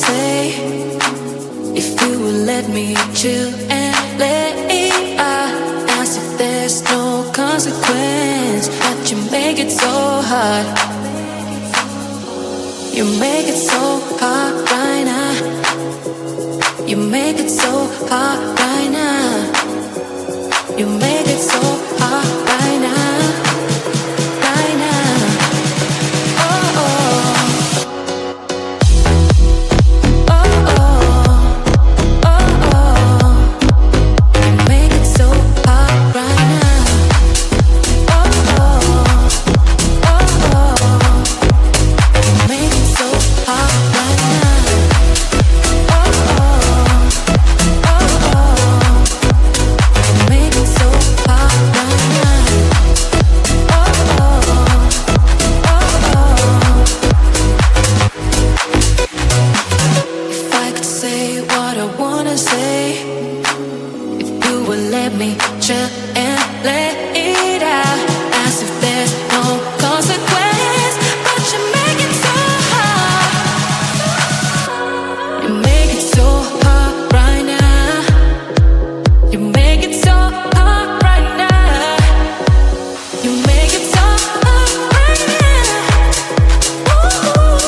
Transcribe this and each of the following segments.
say, if you would let me chill and lay out, as if there's no consequence. But you make it so hard. You make it so hard right now. You make it so hard right now. You make it so hard right now. Right now. Oh, oh. Oh, oh. Oh, oh. You make it so hard right now. Oh, oh. Oh, oh. You make it so hard right now. Oh, oh. Oh, oh. You make it so hard right now. Oh, oh. If I could say what I wanna say, if you would let me chill and let it out, as if there's no consequence. But you make it so hard. You make it so hard right now. You make it so hard right now. You make it so hard right now. Ooh.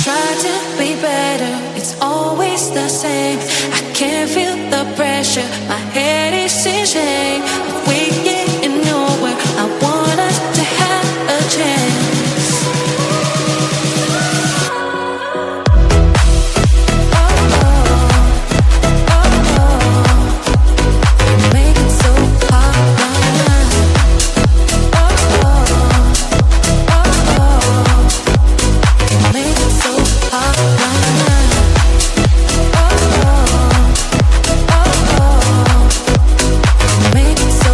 Try to be better, it's always the same. I can't feel the pressure, my head is in shame. If we get nowhere, I want us to have a chance. Oh, oh, oh, oh. You make it so hard right now. Oh, oh, oh, oh. You make it so hard right now. Oh, oh, oh, oh. You make it so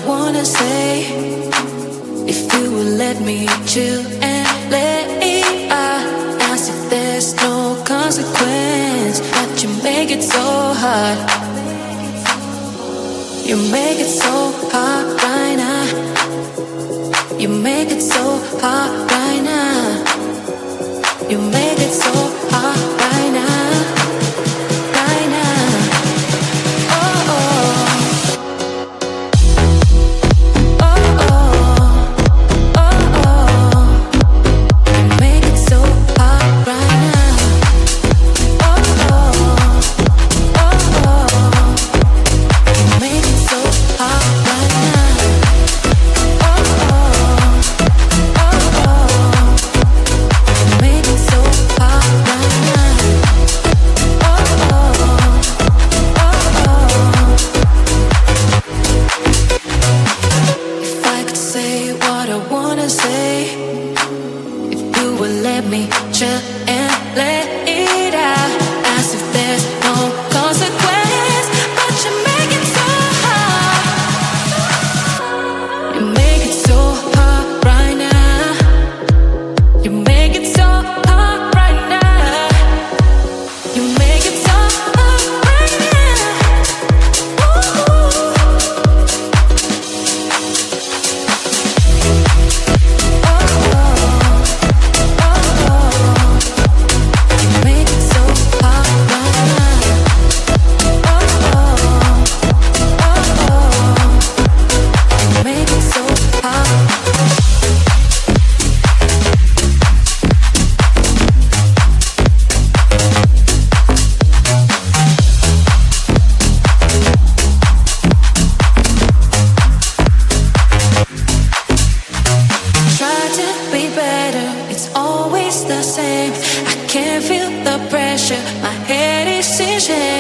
wanna say. If you would let me chill and let it out, as if there's no consequence. But you make it so hard. You make it so hard right now. You make it so hard right now. You make it so hard right now. Right now. Oh, oh. Can't feel the pressure, my head is in shape.